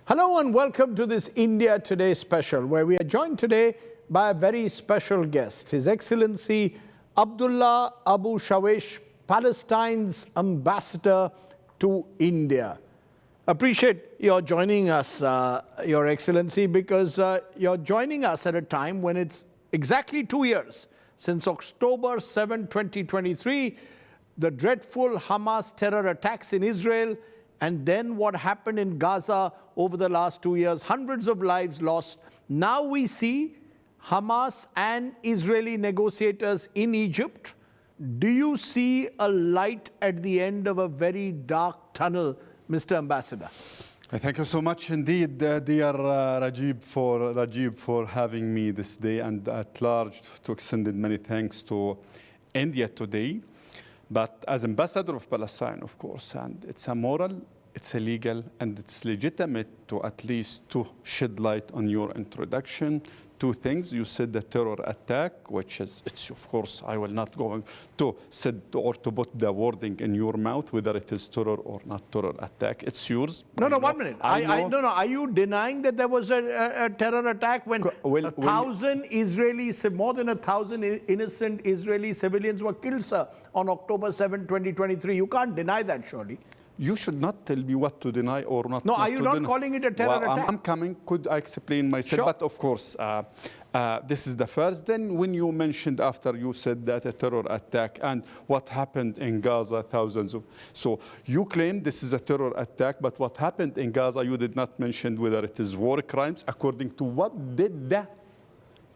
Hello and welcome to this India Today special, where we are joined today by a very special guest, His Excellency Abdullah Abu Shawesh, Palestine's ambassador to India. Appreciate your joining us, Your Excellency, because you're joining us at a time when it's exactly 2 years since October 7, 2023, the dreadful Hamas terror attacks in Israel, and then what happened in Gaza over the last 2 years, hundreds of lives lost. Now we see Hamas and Israeli negotiators in Egypt. Do you see a light at the end of a very dark tunnel, Mr. Ambassador? Thank you so much indeed, dear Rajdeep, for having me this day, and at large to extend many thanks to India Today. But as ambassador of Palestine, of course, and it's a moral, it's a legal, and it's legitimate to at least to shed light on your introduction. Two things. You said the terror attack, which is, it's of course, I will not go to said or to put the wording in your mouth, whether it is terror or not terror attack. It's yours. No, 1 minute. No. Are you denying that there was a terror attack when more than 1,000 innocent Israeli civilians were killed, sir, on October 7, 2023? You can't deny that, surely. You should not tell me what to deny or not. No, are you not calling it a terror attack? I'm coming. Could I explain myself? Sure. But of course, this is the first. Then when you mentioned after you said that a terror attack and what happened in Gaza, thousands of... So you claim this is a terror attack, but what happened in Gaza, you did not mention whether it is war crimes. According to what did the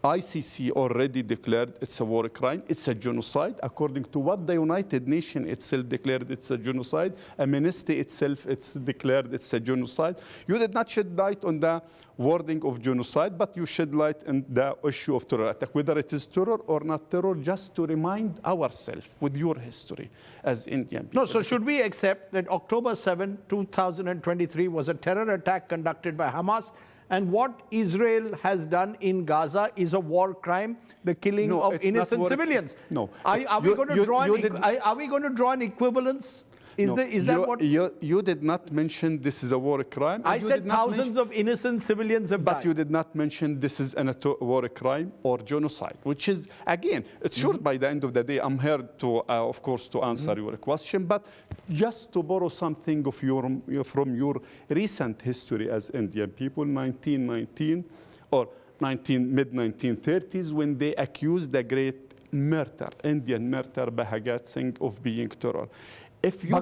ICC already declared it's a war crime, it's a genocide. According to what the United Nations itself declared it's a genocide, Amnesty itself it's declared it's a genocide. You did not shed light on the wording of genocide, but you shed light on the issue of terror attack, whether it is terror or not terror, just to remind ourselves with your history as Indian people. No, so should we accept that October 7, 2023 was a terror attack conducted by Hamas, and what Israel has done in Gaza is a war crime, the killing of innocent civilians? No. Are we going to draw an equivalence? Is that what... You did not mention this is a war crime. I said thousands of innocent civilians have died. But you did not mention this is a war crime or genocide, which is, again, it's sure by the end of the day, I'm here to, of course, to answer your question, but just to borrow something of from your recent history as Indian people, 1919 or mid-1930s, when they accused the great murder, Indian murder, Bhagat Singh, of being terror. If you're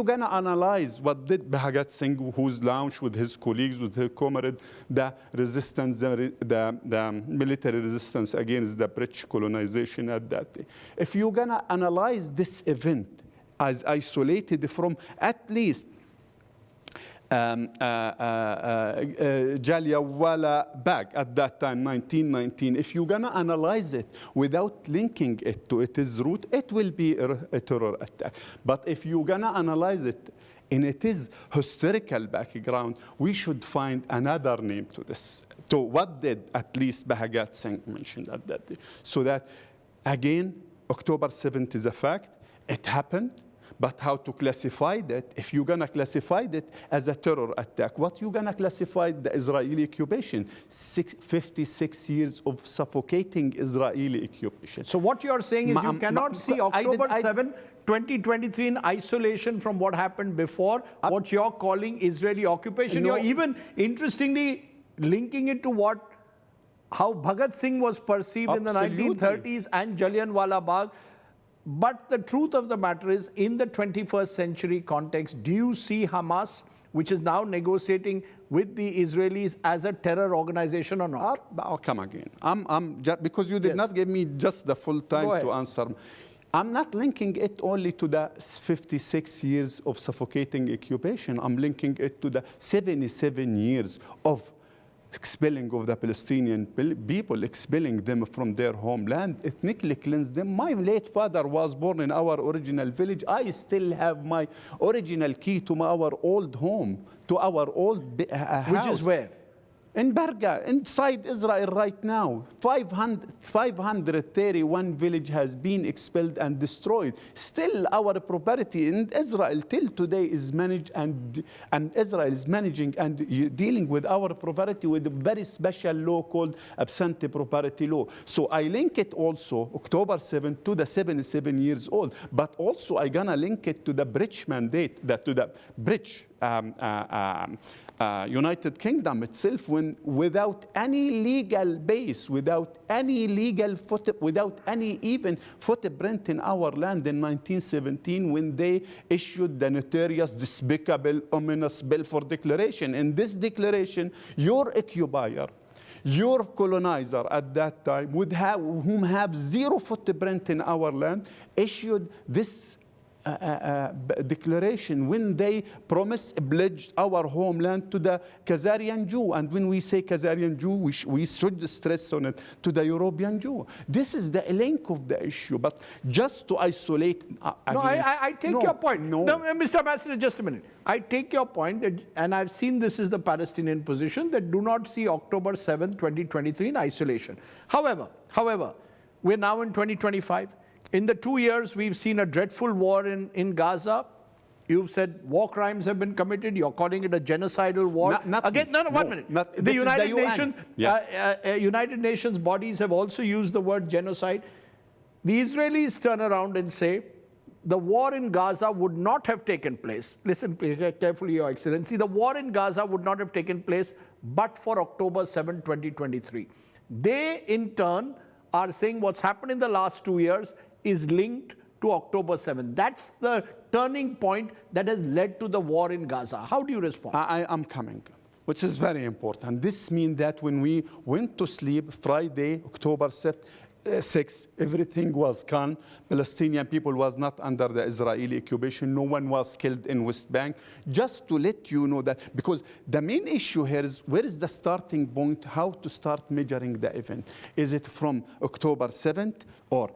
gonna analyze what did Bhagat Singh, who's launched with his colleagues, with his comrades, the resistance, the military resistance against the British colonization at that day. If you're gonna analyze this event as isolated from at least Jallianwala Bagh at that time, 1919. If you're going to analyze it without linking it to its root, it will be a terror attack. But if you're going to analyze it in its historical background, we should find another name to this, to what did at least Bhagat Singh mentioned at that day. So that, again, October 7th is a fact. It happened. But how to classify that? If you're going to classify that as a terror attack, what you're going to classify the Israeli occupation? 56 years of suffocating Israeli occupation. So what you're saying is you cannot see October 7, 2023 in isolation from what happened before, what you're calling Israeli occupation. You're even, interestingly, linking it to how Bhagat Singh was perceived in the 1930s and Jallianwala Bagh. But the truth of the matter is, in the 21st century context, do you see Hamas, which is now negotiating with the Israelis, as a terror organization or not? I'll come again. Because you did not give me just the full time to answer. I'm not linking it only to the 56 years of suffocating occupation. I'm linking it to the 77 years of expelling of the Palestinian people, expelling them from their homeland, ethnically cleansed them. My late father was born in our original village. I still have my original key to our old home, to our old house. Which is where? in Barga, inside Israel right now. 531 village has been expelled and destroyed. Still, our property in Israel till today is managed, and Israel is managing and dealing with our property with a very special law called absentee property law. So I link it also, October 7, to the 77 years old. But also I gonna link it to the bridge mandate, to the bridge United Kingdom itself, when without any legal base, without any legal without any even footprint in our land in 1917, when they issued the notorious, despicable, ominous Balfour Declaration. In this declaration, your occupier, your colonizer at that time, whom have zero footprint in our land, issued this declaration when they pledged our homeland to the Khazarian Jew. And when we say Khazarian Jew, we should stress on it, to the European Jew. This is the link of the issue. But just to isolate... I take your point. No, Mr. Ambassador, just a minute. I take your point, and I've seen this is the Palestinian position, that do not see October 7, 2023 in isolation. However, we're now in 2025. In the 2 years, we've seen a dreadful war in Gaza. You've said war crimes have been committed. You're calling it a genocidal war. One minute. The United Nations, United Nations bodies have also used the word genocide. The Israelis turn around and say the war in Gaza would not have taken place. Listen carefully, Your Excellency. The war in Gaza would not have taken place but for October 7, 2023. They, in turn, are saying what's happened in the last 2 years is linked to October 7. That's the turning point that has led to the war in Gaza. How do you respond? I'm coming, which is very important. This means that when we went to sleep Friday, October 6, everything was calm. Palestinian people was not under the Israeli occupation. No one was killed in West Bank. Just to let you know that, because the main issue here is where is the starting point, how to start measuring the event. Is it from October 7th or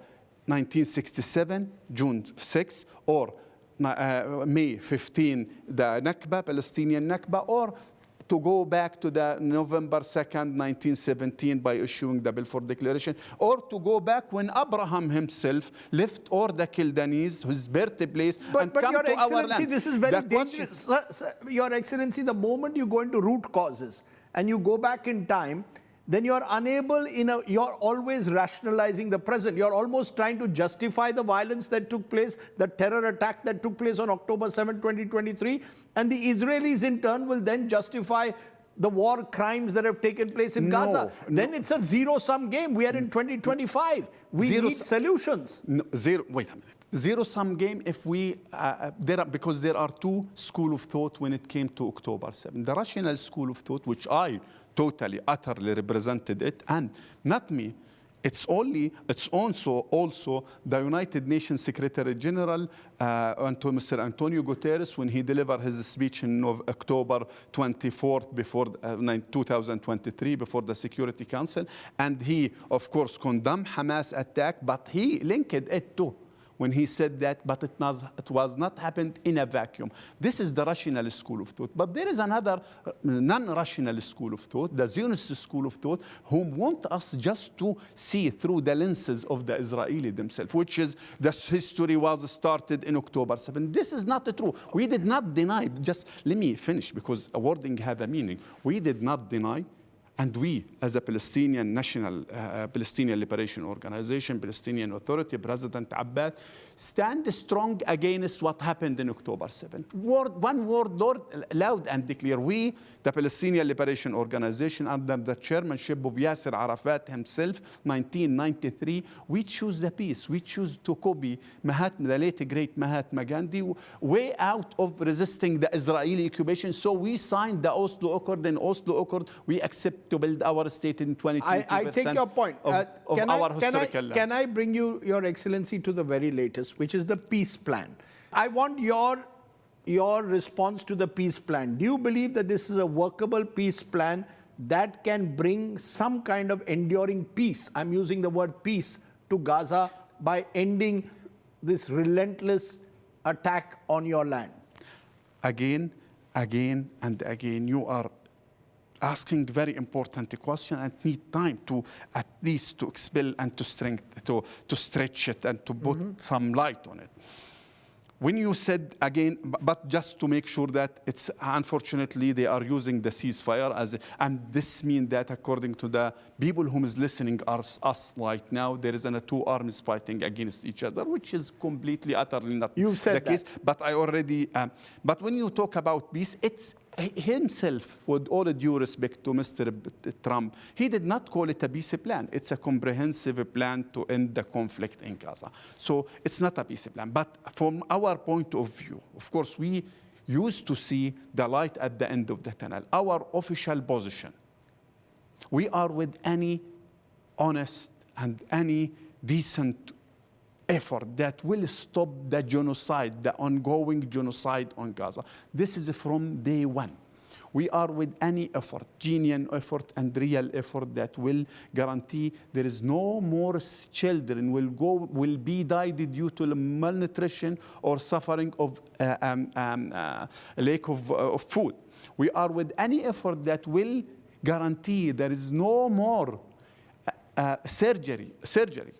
1967, June 6, or May 15, the Nakba, Palestinian Nakba, or to go back to the November 2nd, 1917 by issuing the Balfour Declaration, or to go back when Abraham himself left or the Kildanese, his birthplace, and come Your to Excellency, our land. This is very dangerous. Your Excellency, the moment you go into root causes and you go back in time, then you're unable, you're always rationalizing the present. You're almost trying to justify the violence that took place, the terror attack that took place on October 7, 2023. And the Israelis, in turn, will then justify the war crimes that have taken place in Gaza. Then it's a zero-sum game. We are in 2025. We need solutions. Wait a minute. Zero-sum game if we, because there are two schools of thought when it came to October 7. The rational school of thought, which I totally, utterly represented it, and not me. It's also the United Nations Secretary General, Mr. Antonio Guterres, when he delivered his speech in October 24th, before 2023, before the Security Council, and he, of course, condemned Hamas attack, but he linked it too, when he said that, but it was not happened in a vacuum. This is the rational school of thought. But there is another non-rational school of thought, the Zionist school of thought, whom want us just to see through the lenses of the Israeli themselves, which is the history was started in October 7. This is not true. We did not deny, just let me finish, because a wording have a meaning. We did not deny. And we, as a Palestinian National Palestinian Liberation Organization, Palestinian Authority, President Abbas, stand strong against what happened in October 7. One word loud and clear. We, the Palestinian Liberation Organization, under the chairmanship of Yasser Arafat himself, 1993, we choose the peace. We choose to copy the late great Mahatma Gandhi, way out of resisting the Israeli occupation. So we signed the Oslo Accord. In Oslo Accord, we accept to build our state in 20%. I take your point. Can I bring you, Your Excellency, to the very latest, which is the peace plan? I want your response to the peace plan. Do you believe that this is a workable peace plan that can bring some kind of enduring peace? I'm using the word peace to Gaza by ending this relentless attack on your land. Again, and again, you are asking very important question and need time to at least to expel and to stretch it and to put some light on it. When you said again, but just to make sure that it's unfortunately they are using the ceasefire and this means that according to the people who is listening us right now, there is two armies fighting against each other, which is completely utterly not the case. But I already, but when you talk about peace, it's himself, with all due respect to Mr. Trump, he did not call it a peace plan. It's a comprehensive plan to end the conflict in Gaza. So it's not a peace plan. But from our point of view, of course, we used to see the light at the end of the tunnel. Our official position, we are with any honest and any decent effort that will stop the genocide, the ongoing genocide on Gaza. This is from day one. We are with any effort, genuine effort and real effort that will guarantee there is no more children will be died due to malnutrition or suffering of lack of food. We are with any effort that will guarantee there is no more surgery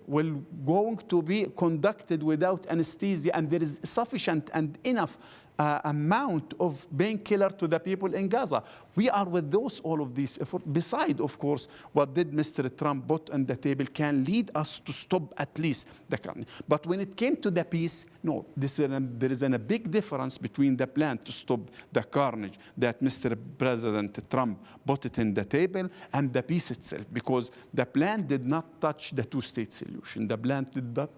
will going to be conducted without anesthesia, and there is sufficient and enough amount of painkiller to the people in Gaza. We are with all of these efforts. Beside, of course, what did Mr. Trump put on the table can lead us to stop at least the carnage. But when it came to the peace, no, there is a big difference between the plan to stop the carnage that Mr. President Trump put it in the table and the peace itself, because the plan did not touch the two-state solution. The plan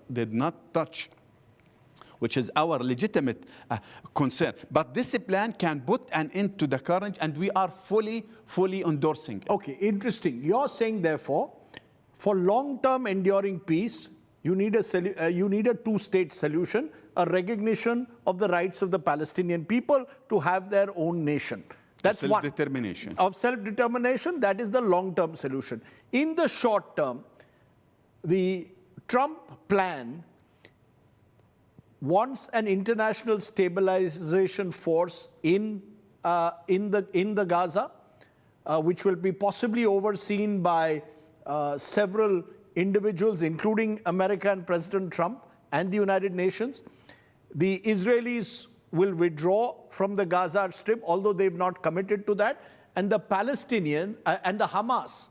did not touch, which is our legitimate concern. But this plan can put an end to the carnage, and we are fully endorsing it. Okay, interesting. You're saying, therefore, for long-term enduring peace, you need a two-state solution, a recognition of the rights of the Palestinian people to have their own nation. That's one. Self-determination. Of self-determination, that is the long-term solution. In the short term, the Trump plan wants an international stabilization force in the Gaza, which will be possibly overseen by several individuals, including America and President Trump and the United Nations. The Israelis will withdraw from the Gaza Strip, although they've not committed to that, and the Palestinians and the Hamas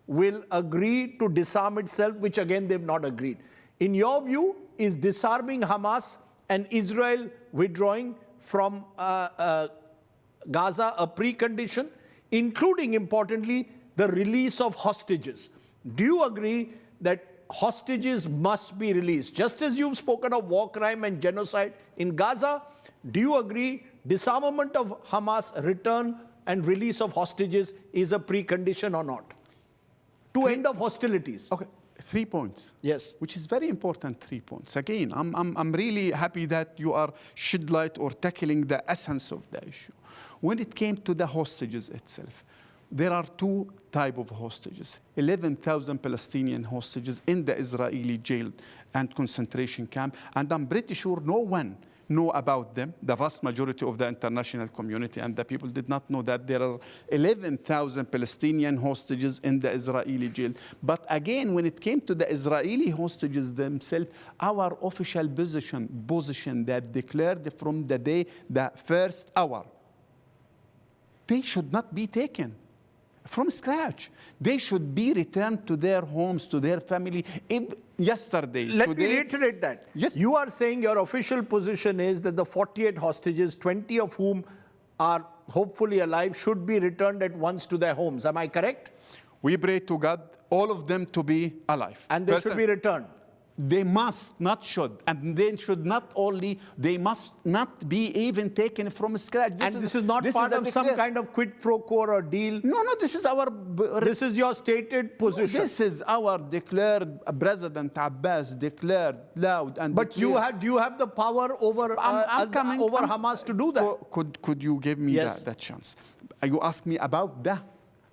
will agree to disarm itself, which again they've not agreed. In your view, is disarming Hamas and Israel withdrawing from Gaza a precondition, including, importantly, the release of hostages? Do you agree that hostages must be released? Just as you've spoken of war crime and genocide in Gaza, do you agree disarmament of Hamas, return and release of hostages is a precondition or not to end of hostilities? Okay. 3 points. Yes. Which is very important 3 points. Again, I'm really happy that you are shed light or tackling the essence of the issue. When it came to the hostages itself, there are two types of hostages. 11,000 Palestinian hostages in the Israeli jail and concentration camp, and I'm pretty sure no one know about them. The vast majority of the international community and the people did not know that there are 11,000 Palestinian hostages in the Israeli jail. But again, when it came to the Israeli hostages themselves, our official position that declared from the day, the first hour, they should not be taken from scratch. They should be returned to their homes, to their family. Yesterday, Let me reiterate that. Yes. You are saying your official position is that the 48 hostages, 20 of whom are hopefully alive, should be returned at once to their homes. Am I correct? We pray to God, all of them to be alive. And they should be returned. They must, not should. And they should not only, they must not be even taken from scratch. This is not part of some kind of quid pro quo or deal? No, this is our... This is your stated position. This is our declared, President Abbas declared loud and But do you have the power over Hamas to do that? Could you give me that chance? You asked me about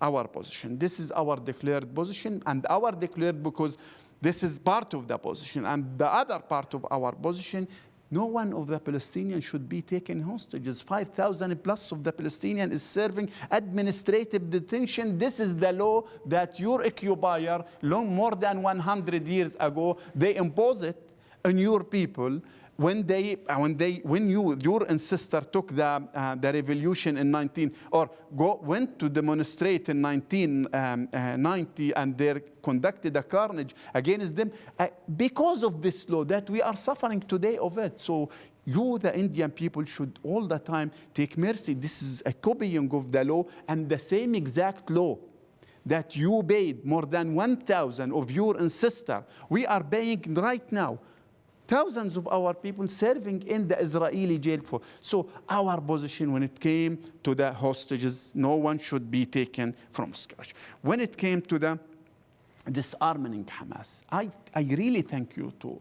our position. This is our declared position, and our declared because this is part of the position. And the other part of our position, no one of the Palestinians should be taken hostages. 5,000 plus of the Palestinian is serving administrative detention. This is the law that your occupier, more than 100 years ago, they imposed it on your people. When your ancestor took the revolution in went to demonstrate in 1990 and they conducted a carnage against them because of this law that we are suffering today of it. So you, the Indian people, should all the time take mercy. This is a copying of the law, and the same exact law that you paid more than 1,000 of your ancestor, we are paying right now. Thousands of our people serving in the Israeli jail for. So our position when it came to the hostages, no one should be taken from scratch. When it came to the disarming Hamas, I really thank you to.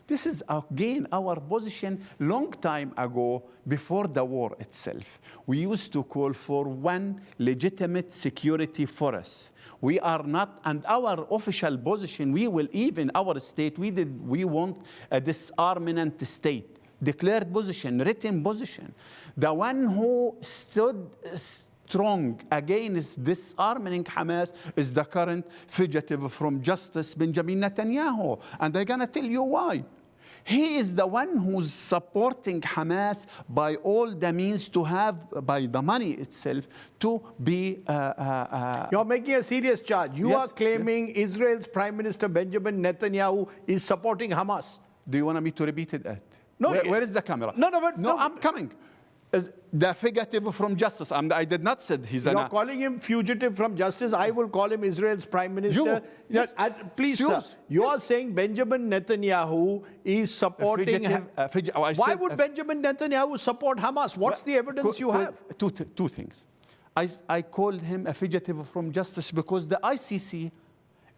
This is again our position long time ago before the war itself. We used to call for one legitimate security for us. We are not, and our official position, we will even, our state, we want a disarmament state. Declared position, written position. The one who stood strong against disarming Hamas is the current fugitive from justice, Benjamin Netanyahu. And I'm gonna tell you why. He is the one who's supporting Hamas by all the means to have, by the money itself, to be... You're making a serious charge. You are claiming Israel's Prime Minister Benjamin Netanyahu is supporting Hamas. Do you want me to repeat it? No. Where is the camera? No, I'm coming. The fugitive from justice. I did not say he's You're calling him fugitive from justice. I will call him Israel's Prime Minister. Yes. Please, sir. You are saying Benjamin Netanyahu is supporting... Why would Benjamin Netanyahu support Hamas? What's the evidence you have? Two things. I called him a fugitive from justice because the ICC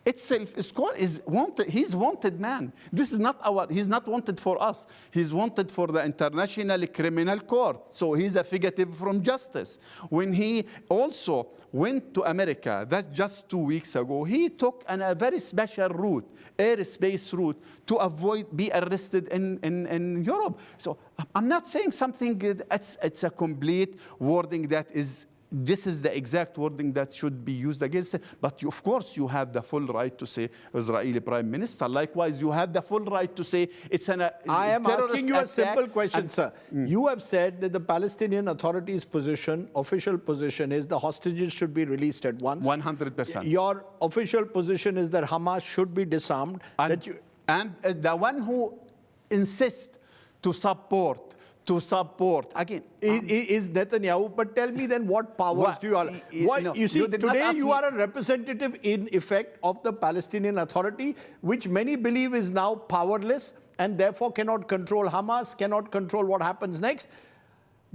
itself is wanted. He's wanted man. This is not he's not wanted for us. He's wanted for the International Criminal Court. So he's a fugitive from justice. When he also went to America, that's just 2 weeks ago, he took a very special route, airspace route, to avoid being arrested in Europe. So I'm not saying something, it's a complete wording that is, this is the exact wording that should be used against it. But of course, you have the full right to say Israeli Prime Minister. Likewise, you have the full right to say it's I am asking you a simple question, sir. You have said that the Palestinian Authority's position, official position, is the hostages should be released at once. 100%. Your official position is that Hamas should be disarmed. And the one who insists to support again is Netanyahu. But tell me then, what powers do you all? You see, today you are a representative in effect of the Palestinian Authority, which many believe is now powerless and therefore cannot control Hamas, cannot control what happens next.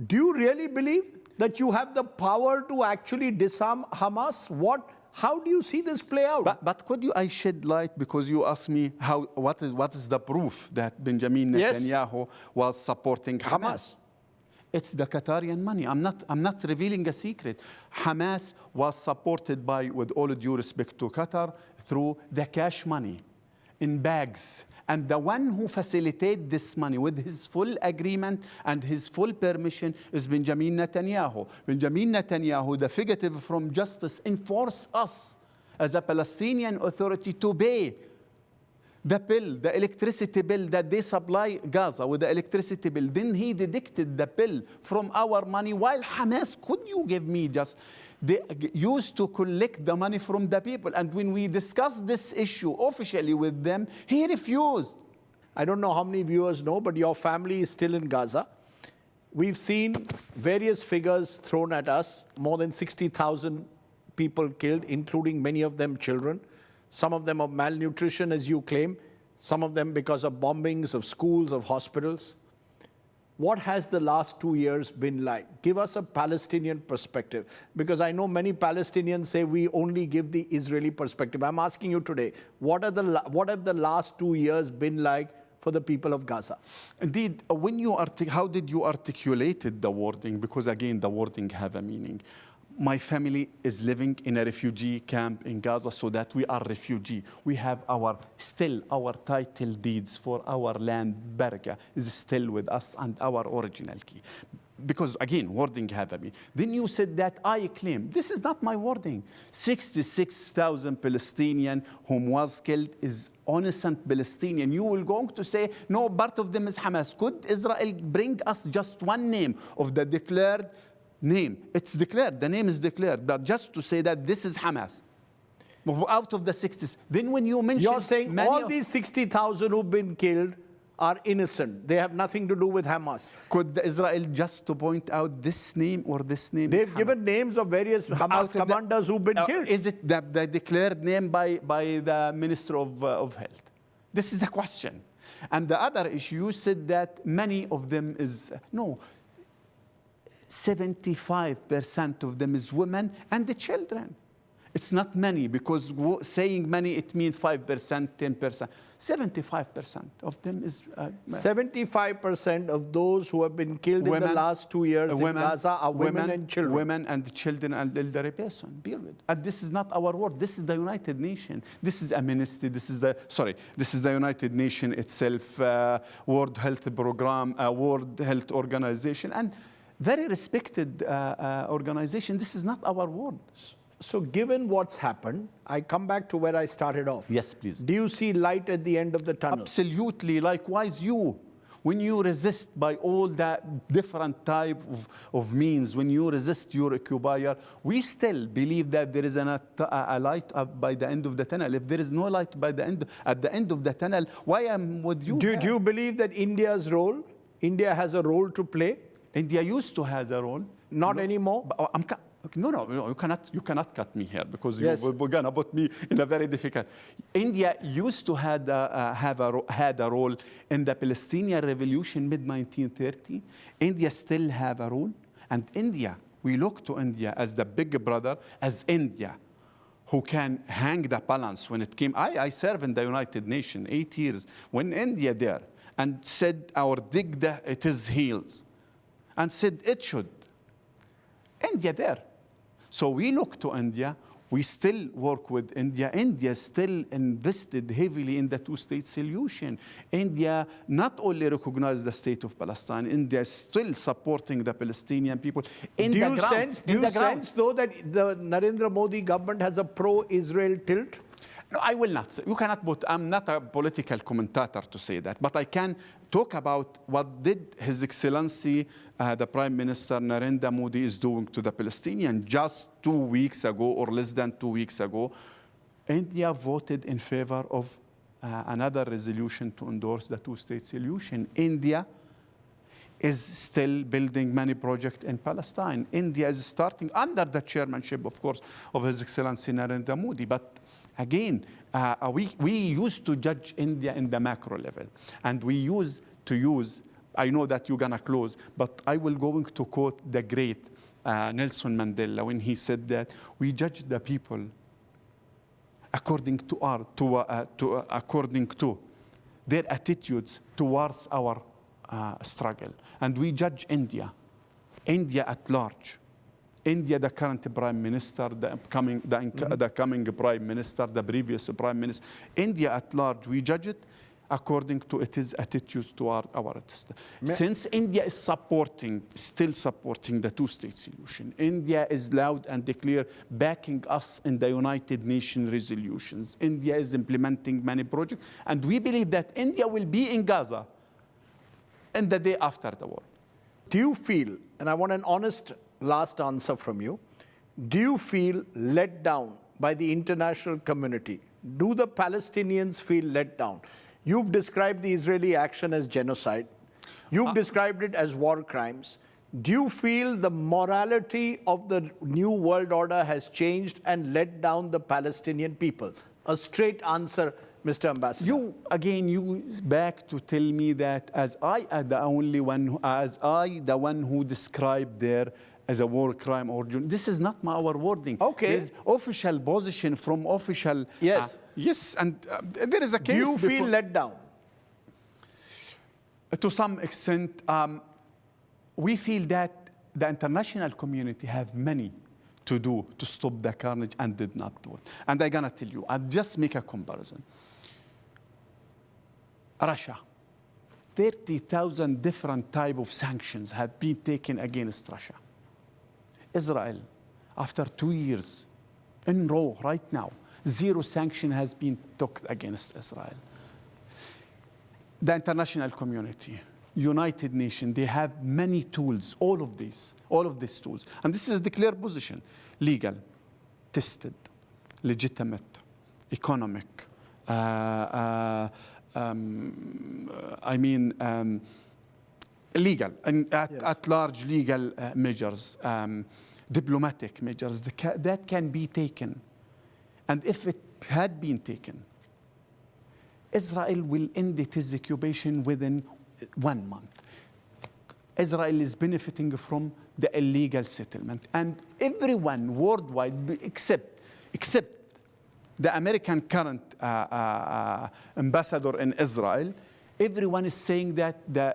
Do you really believe that you have the power to actually disarm Hamas? How do you see this play out? But could I shed light, because you asked me what is the proof that Benjamin Netanyahu was supporting Hamas? It's the Qatarian money. I'm not revealing a secret. Hamas was supported by, with all due respect to Qatar, through the cash money in bags. And the one who facilitated this money with his full agreement and his full permission is Benjamin Netanyahu. Benjamin Netanyahu, the fugitive from justice, enforced us as a Palestinian Authority to pay the bill, the electricity bill that they supply Gaza with the electricity bill. Then he deducted the bill from our money, while Hamas, could you give me just... They used to collect the money from the people. And when we discussed this issue officially with them, he refused. I don't know how many viewers know, but your family is still in Gaza. We've seen various figures thrown at us, more than 60,000 people killed, including many of them children. Some of them of malnutrition, as you claim. Some of them because of bombings of schools, of hospitals. What has the last 2 years been like? Give us a Palestinian perspective, because I know many Palestinians say we only give the Israeli perspective. I'm asking you today, what have the last 2 years been like for the people of Gaza? Indeed, how did you articulate the wording? Because again, the wording have a meaning. my family is living in a refugee camp in Gaza, so that we are refugee. We have still our title deeds for our land, Berga, is still with us, and our original key. Because again, wording هذا me. Then you said that I claim. This is not my wording. 66,000 Palestinian whom was killed is innocent Palestinian. You will going to say, no, part of them is Hamas. Could Israel bring us just one name of the declared name? It's declared, the name is declared, but just to say that this is Hamas. Out of the 60s. Then when you mention... You're saying all these 60,000 who've been killed are innocent. They have nothing to do with Hamas. Could Israel just to point out this name or this name? They've given names of various Hamas commanders who've been killed. Is it the declared name by the Minister of Health? This is the question. And the other issue, you said that many of them is, no, 75% of them is women and the children. It's not many, because saying many, it means 5%, 10%. 75% of them is... 75% of those who have been killed in the last 2 years in Gaza are women and children. Women and children and elderly person, period. And this is not our word. This is the United Nations. This is Amnesty. This is the United Nations itself, World Health Program, World Health Organization, and very respected organization. This is not our word. So given what's happened, I come back to where I started off. Yes, please. Do you see light at the end of the tunnel? Absolutely. Likewise, when you resist by all that different type of means, when you resist your occupier, we still believe that there is a light by the end of the tunnel. If there is no light at the end of the tunnel, why am with you? Do you believe that India has a role to play? India used to have a role. Not anymore? No, you cannot cut me here, because you're going to put me in a very difficult... India used to had a role in the Palestinian revolution mid-1930. India still have a role. And India, we look to India as the big brother, as India, who can hang the balance when it came... I served in the United Nations 8 years, when India there, and said our digda, it is heals, and said it should. India there. So we look to India. We still work with India. India still invested heavily in the two-state solution. India not only recognized the state of Palestine, India is still supporting the Palestinian people. Do you sense, though, that the Narendra Modi government has a pro-Israel tilt? No, I will not say. You cannot put, I'm not a political commentator to say that, but I can talk about what did His Excellency, the Prime Minister Narendra Modi is doing to the Palestinians. Just 2 weeks ago, or less than 2 weeks ago, India voted in favor of another resolution to endorse the two-state solution. India is still building many projects in Palestine. India is starting under the chairmanship, of course, of His Excellency Narendra Modi. But again, we used to judge India in the macro level. And we used to use, I know that you're going to close, but I will going to quote the great Nelson Mandela when he said that we judge the people according to their attitudes towards our struggle. And we judge India at large. India, the current prime minister, the coming prime minister, the previous prime minister, India at large, we judge it according to its attitudes toward our system. Since India is still supporting the two-state solution, India is loud and clear backing us in the United Nations resolutions. India is implementing many projects, and we believe that India will be in Gaza in the day after the war. Do you feel, and I want an honest last answer from you, do you feel let down by the international community? Do the Palestinians feel let down? You've described the Israeli action as genocide. You've described it as war crimes. Do you feel the morality of the new world order has changed and let down the Palestinian people? A straight answer, Mr. Ambassador. You back to tell me that the one who described there as a war crime or this is not our wording. Okay. There's official position from official. Yes. Yes, and there is a case. Do you feel let down? To some extent, we feel that the international community have many to do to stop the carnage and did not do it. And I'm going to tell you, I'll just make a comparison. Russia, 30,000 different type of sanctions had been taken against Russia. Israel, after 2 years in row right now, 0 sanction has been took against Israel. The international community, United Nations, they have many tools, all of these tools. And this is the clear position: legal, tested, legitimate, economic, legal, and at large legal measures, diplomatic measures that can be taken. And if it had been taken, Israel will end its occupation within 1 month. Israel is benefiting from the illegal settlement. And everyone worldwide, except the American current ambassador in Israel, everyone is saying that the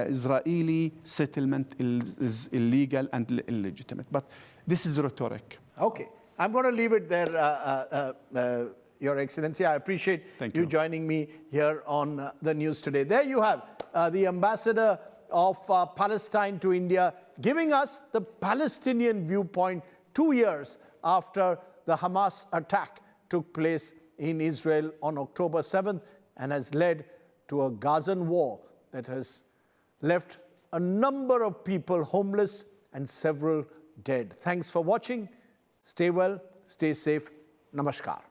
Israeli settlement is illegal and illegitimate. But this is rhetoric. Okay. I'm going to leave it there, Your Excellency. I appreciate you joining me here on the news today. There you have the ambassador of Palestine to India giving us the Palestinian viewpoint 2 years after the Hamas attack took place in Israel on October 7th and has led to a Gazan war that has left a number of people homeless and several dead. Thanks for watching. Stay well, stay safe. Namaskar.